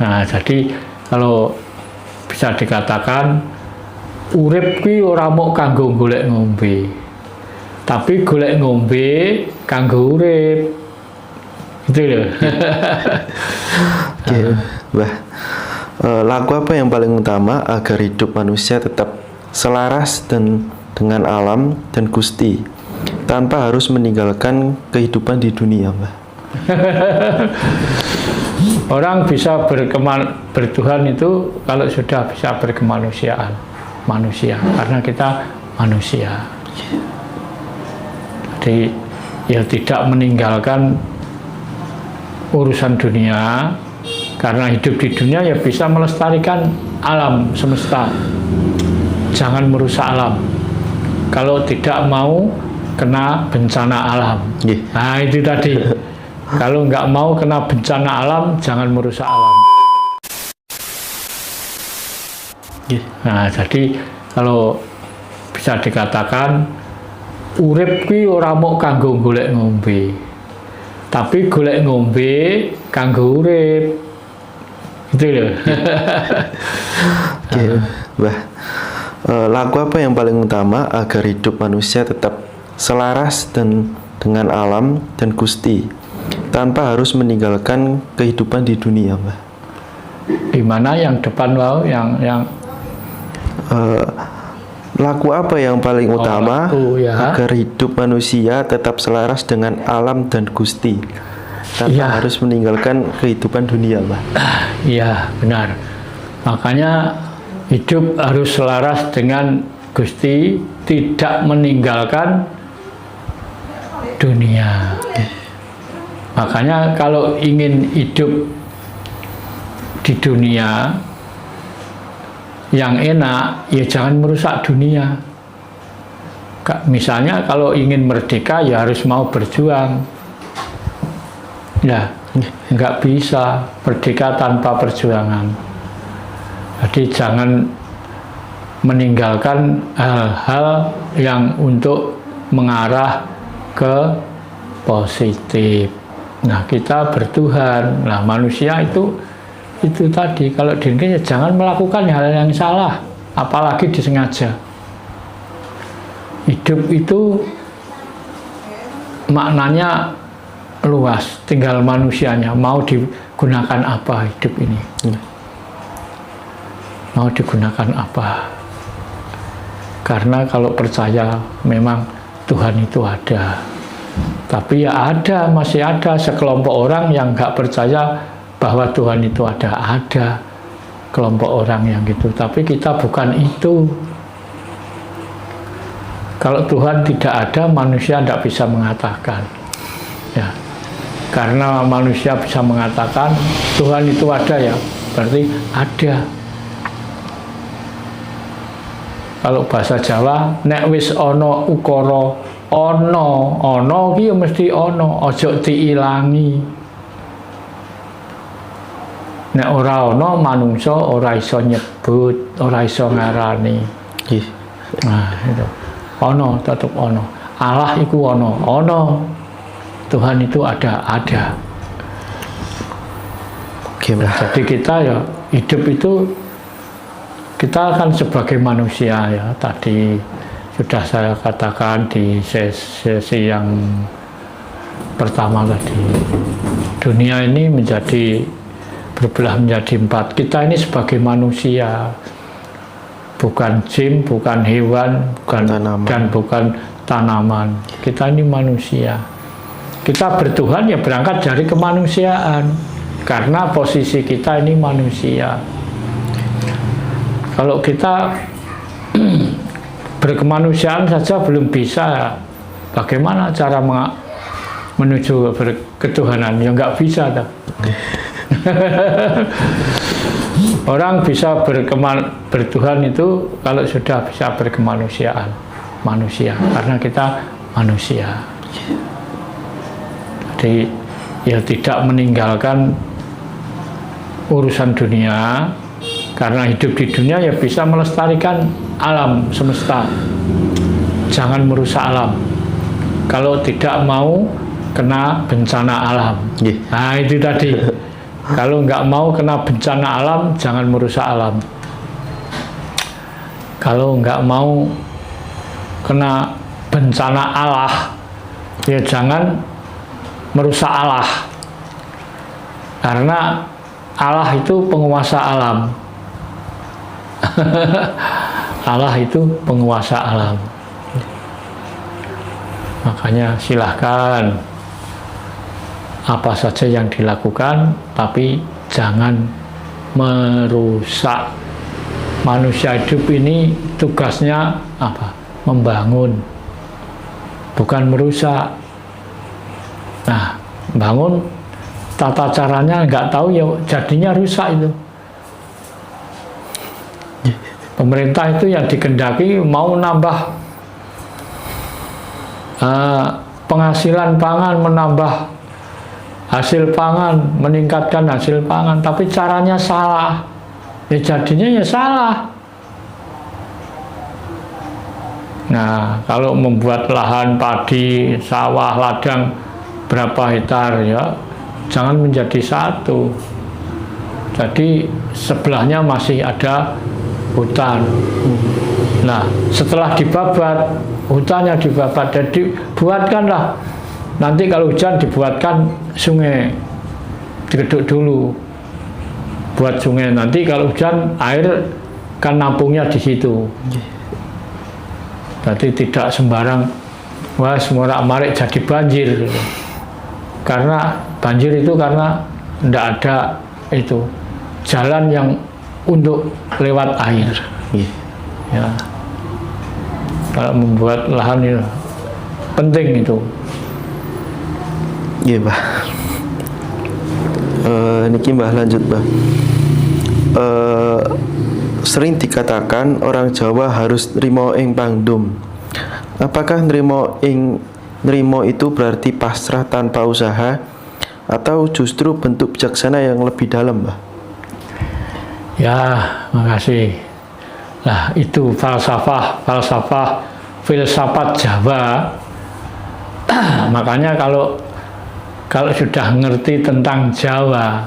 Nah, jadi kalau bisa dikatakan urip kuwi ora mok kanggo golek ngombe, tapi golek ngombe kanggo urip. Gitu loh. Oke, Mbah. Laku apa yang paling utama agar hidup manusia tetap selaras dan dengan alam dan Gusti tanpa harus meninggalkan kehidupan di dunia, Mbah? Orang bisa bertuhan itu kalau sudah bisa berkemanusiaan, manusia, karena kita manusia. Jadi ya tidak meninggalkan urusan dunia, karena hidup di dunia ya bisa melestarikan alam semesta. Jangan merusak alam. Kalau tidak mau kena bencana alam. Nah itu tadi. Kalau nggak mau kena bencana alam, jangan merusak alam. Nah, jadi kalau bisa dikatakan urip kuwi ora mok kanggo golek ngombe, tapi golek ngombe kanggo urip. Gitu loh. Oke, Mbah. Laku apa yang paling utama agar hidup manusia tetap selaras dan dengan alam dan Gusti tanpa harus meninggalkan kehidupan di dunia, Mbah? Gimana yang depan wow, yang laku apa yang paling utama ya, agar hidup manusia tetap selaras dengan alam dan Gusti tanpa ya, harus meninggalkan kehidupan dunia, Mbah? Iya, benar. Makanya hidup harus selaras dengan Gusti, tidak meninggalkan dunia. Makanya kalau ingin hidup di dunia yang enak, ya jangan merusak dunia. Misalnya kalau ingin merdeka, ya harus mau berjuang. Ya, nggak bisa merdeka tanpa perjuangan. Jadi jangan meninggalkan hal-hal yang untuk mengarah ke positif. Nah, kita bertuhan. Nah, manusia itu tadi, kalau dirinya jangan melakukan hal yang salah, apalagi disengaja. Hidup itu maknanya luas, tinggal manusianya mau digunakan apa hidup ini. Mau digunakan apa? Karena kalau percaya memang Tuhan itu ada. Tapi ya ada, masih ada sekelompok orang yang nggak percaya bahwa Tuhan itu ada. Ada kelompok orang yang gitu. Tapi kita bukan itu. Kalau Tuhan tidak ada, manusia tidak bisa mengatakan. Ya, karena manusia bisa mengatakan Tuhan itu ada, ya berarti ada. Kalau bahasa Jawa, nek wis ono ukara ono ki mesti ono, ojo diilangi. Nek ora ono manungsa ora iso nyebut, ora iso ngarani. Nah, itu. Ono tetap ono. Allah iku ono. Tuhan itu ada. Jadi kita ya hidup itu kita kan sebagai manusia ya, tadi sudah saya katakan di sesi yang pertama tadi. Dunia ini berbelah menjadi 4. Kita ini sebagai manusia, bukan jin, bukan hewan, dan bukan tanaman. Kita ini manusia. Kita bertuhan ya berangkat dari kemanusiaan, karena posisi kita ini manusia. Kalau kita berkemanusiaan saja belum bisa, bagaimana cara menuju ketuhanan? Ya nggak bisa. Orang bisa bertuhan itu kalau sudah bisa berkemanusiaan, manusia, karena kita manusia. Jadi ya tidak meninggalkan urusan dunia, karena hidup di dunia ya bisa melestarikan alam semesta. Jangan merusak alam. Kalau tidak mau kena bencana alam. Nah itu tadi. Kalau nggak mau kena bencana alam, jangan merusak alam. Kalau nggak mau kena bencana Allah, ya jangan merusak Allah. Karena Allah itu penguasa alam. Allah itu penguasa alam. Makanya silahkan apa saja yang dilakukan, tapi jangan merusak. Manusia hidup ini tugasnya apa? Membangun, bukan merusak. Nah, bangun tata caranya nggak tahu ya jadinya rusak itu. Pemerintah itu yang dikehendaki mau nambah penghasilan pangan, menambah hasil pangan, meningkatkan hasil pangan, tapi caranya salah, ya jadinya ya salah. Nah, kalau membuat lahan padi, sawah, ladang berapa hektar ya, jangan menjadi satu. Jadi sebelahnya masih ada hutan. Nah, setelah dibabat, hutannya dibabat, jadi buatkanlah. Nanti kalau hujan dibuatkan sungai, digeduk dulu, buat sungai. Nanti kalau hujan air kan nampungnya di situ. Jadi tidak sembarang, wah semorak-marik jadi banjir. Karena banjir itu karena tidak ada itu jalan yang untuk lewat air. Ya, kalau membuat lahan itu penting itu. Iya, Mbah. Niki Mbah lanjut, Mbah. Sering dikatakan orang Jawa harus nrimo ing pangdum. Apakah nrimo itu berarti pasrah tanpa usaha atau justru bentuk bijaksana yang lebih dalam, Mbah? Ya, makasih. Nah, itu filsafat Jawa. Makanya kalau sudah ngerti tentang Jawa,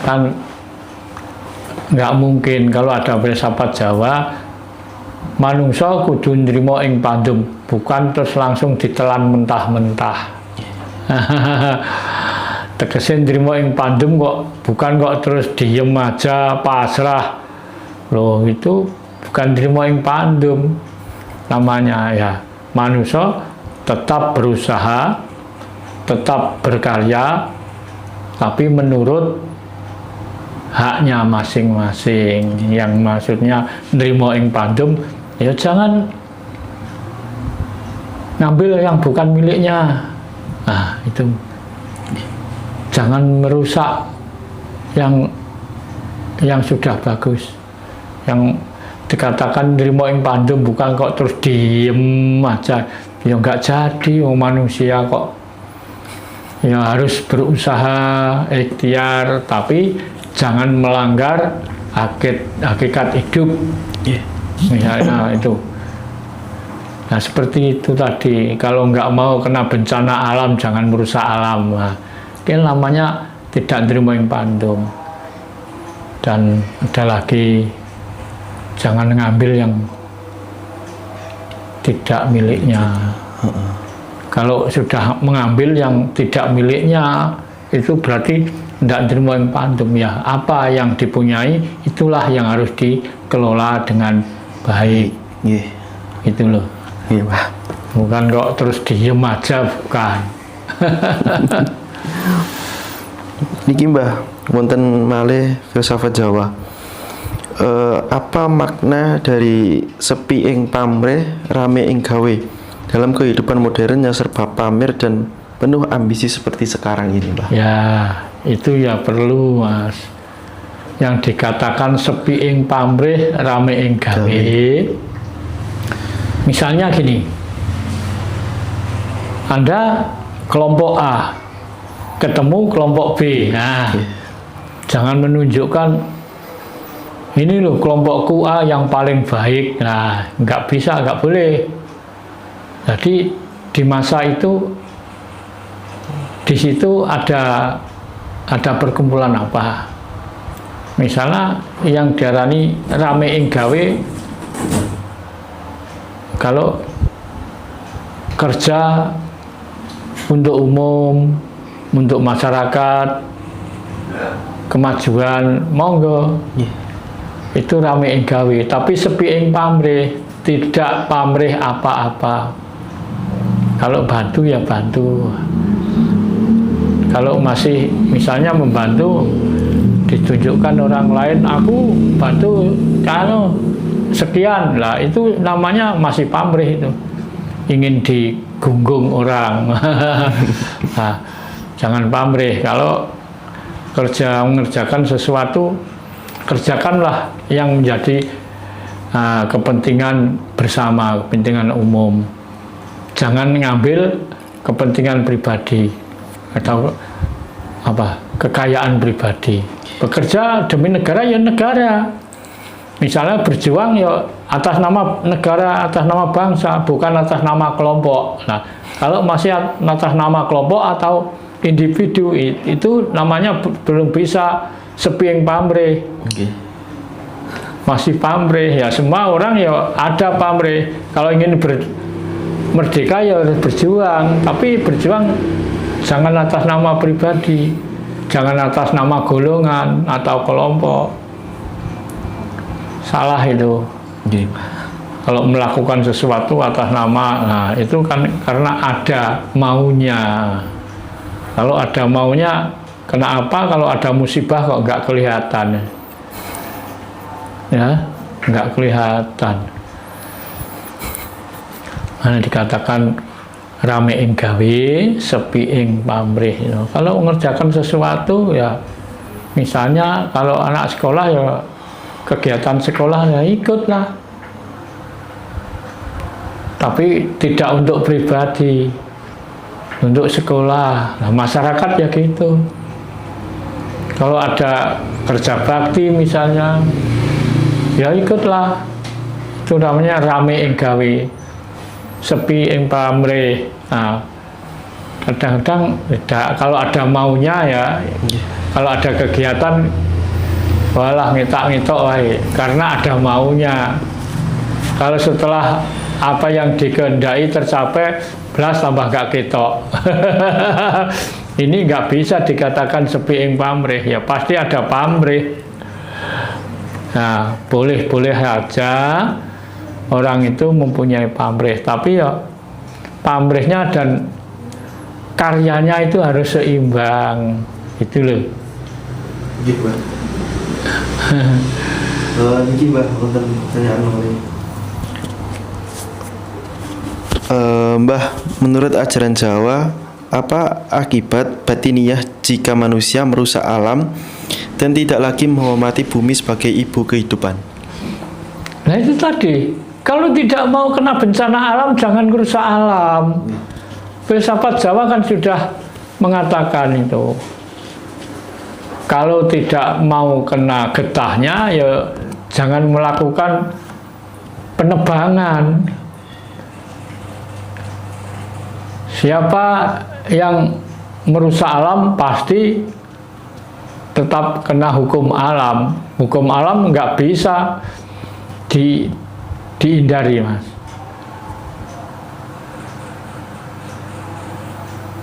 kan nggak mungkin kalau ada filsafat Jawa, manungsa kudu nrimo ing pandum, bukan terus langsung ditelan mentah-mentah. Tegesin nrimo ing pandum kok, bukan kok terus diem aja pasrah. Loh, itu bukan nrimo ing pandum namanya ya. Manusia tetap berusaha, tetap berkarya, tapi menurut haknya masing-masing. Yang maksudnya nrimo ing pandum, ya jangan ngambil yang bukan miliknya. Nah, itu jangan merusak yang sudah bagus. Yang dikatakan nrimo ing pandum bukan kok terus diem aja. Ya nggak jadi, manusia kok ya harus berusaha, ikhtiar, tapi jangan melanggar hakikat hidup. Misalnya itu. Nah, seperti itu tadi. Kalau nggak mau kena bencana alam, jangan merusak alam. Nah, ini namanya tidak nrimo ing pandum. Dan ada lagi, jangan ngambil yang tidak miliknya. Kalau sudah mengambil yang tidak miliknya, itu berarti tidak nrimo ing pandum ya. Apa yang dipunyai itulah yang harus dikelola dengan baik. Itu loh. Bukan kok terus diem aja, bukan. Niki Mbah, wonten malih filsafat Jawa. Apa makna dari sepi ing pamrih, rame ing gawe dalam kehidupan modern yang serba pamer dan penuh ambisi seperti sekarang ini, Mbah? Ya, itu ya perlu, Mas. Yang dikatakan sepi ing pamrih, rame ing gawe. Misalnya gini, Anda kelompok A ketemu kelompok B. Nah, jangan menunjukkan ini loh kelompokku A yang paling baik. Nah, nggak bisa, nggak boleh. Jadi di masa itu, di situ ada ada perkumpulan apa, misalnya yang diarani rame ing gawe, kalau kerja untuk umum, untuk masyarakat, kemajuan, monggo. Itu rame ing gawe, tapi sepi ing pamrih, tidak pamrih apa-apa. Kalau bantu ya bantu. Kalau masih misalnya membantu, ditunjukkan orang lain, aku bantu kalau sekian lah, itu namanya masih pamrih itu, ingin digunggung orang. Nah, jangan pamrih. Kalau mengerjakan sesuatu, kerjakanlah yang menjadi kepentingan bersama, kepentingan umum. Jangan ngambil kepentingan pribadi atau kekayaan pribadi. Bekerja demi negara ya negara. Misalnya berjuang ya atas nama negara, atas nama bangsa, bukan atas nama kelompok. Nah, kalau masih atas nama kelompok atau individu, itu namanya belum bisa sepi yang pamrih. Masih pamrih ya, semua orang ya ada pamrih. Kalau ingin merdeka ya harus berjuang, tapi berjuang jangan atas nama pribadi, jangan atas nama golongan atau kelompok. Salah itu. Kalau melakukan sesuatu atas nama, nah itu kan karena ada maunya. Kalau ada maunya, kenapa kalau ada musibah kok nggak kelihatan? Ya, nggak kelihatan. Mana dikatakan rame ing gawe, sepi ing pamrih. Kalau mengerjakan sesuatu ya, misalnya kalau anak sekolah ya kegiatan sekolah ya ikutlah. Tapi tidak untuk pribadi, untuk sekolah. Nah, masyarakat ya gitu. Kalau ada kerja bakti misalnya, ya ikutlah. Itu namanya rame ing gawe, sepi ing pamrih. Nah, kadang-kadang kalau ada maunya ya, kalau ada kegiatan, walah ngitak-ngitok wae, karena ada maunya. Kalau setelah apa yang dikehendaki tercapai, belas tambah gak ketok. Ini nggak bisa dikatakan sepi ing pamrih, ya pasti ada pamrih. Nah, boleh-boleh aja orang itu mempunyai pamrih, tapi ya pamrihnya dan karyanya itu harus seimbang, gitu loh. Gitu, Mbak. Niki, Mbak, untuk pertanyaan ini. Mbah, menurut ajaran Jawa, apa akibat batiniah jika manusia merusak alam dan tidak lagi menghormati bumi sebagai ibu kehidupan? Nah itu tadi, kalau tidak mau kena bencana alam, jangan merusak alam. Filsafat Jawa kan sudah mengatakan itu. Kalau tidak mau kena getahnya, ya jangan melakukan penebangan. Siapa yang merusak alam pasti tetap kena hukum alam. Hukum alam nggak bisa dihindari, Mas.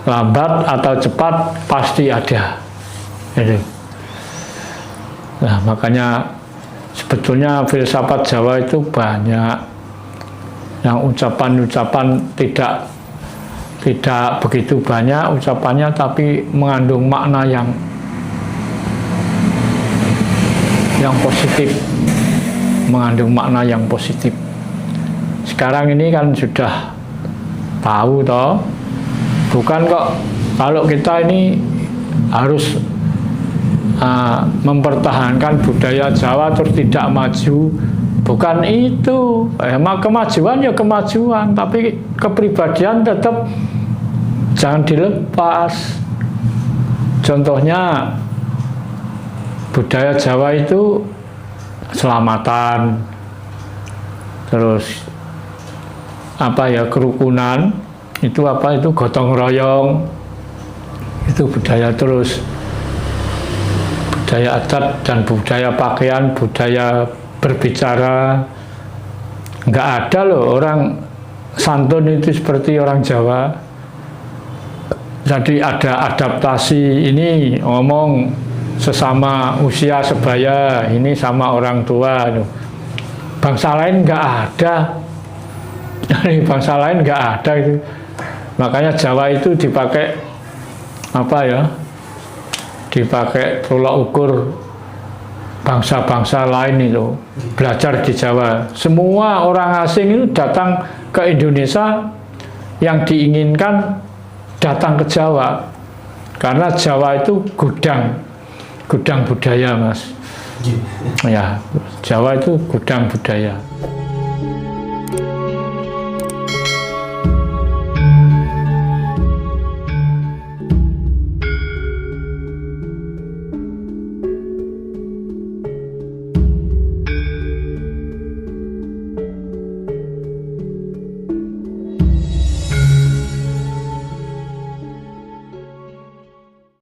Lambat atau cepat pasti ada. Itu. Nah, makanya sebetulnya filsafat Jawa itu banyak yang ucapan-ucapan tidak begitu banyak ucapannya, tapi mengandung makna yang positif, mengandung makna yang positif. Sekarang ini kan sudah tahu toh, bukan kok kalau kita ini harus mempertahankan budaya Jawa terus tidak maju, bukan itu. Kemajuan ya kemajuan, tapi kepribadian tetap jangan dilepas. Contohnya budaya Jawa itu selamatan, terus kerukunan, itu gotong royong, itu budaya. Terus budaya adat dan budaya pakaian, budaya berbicara. Nggak ada loh orang santun itu seperti orang Jawa. Jadi ada adaptasi, ini ngomong sesama usia sebaya, ini sama orang tua. Bangsa lain nggak ada. Bangsa lain nggak ada itu. Makanya Jawa itu dipakai apa ya? Dipakai tolak ukur bangsa-bangsa lain itu. Belajar di Jawa. Semua orang asing itu datang ke Indonesia yang diinginkan datang ke Jawa, karena Jawa itu gudang budaya, Mas. Ya, Jawa itu gudang budaya.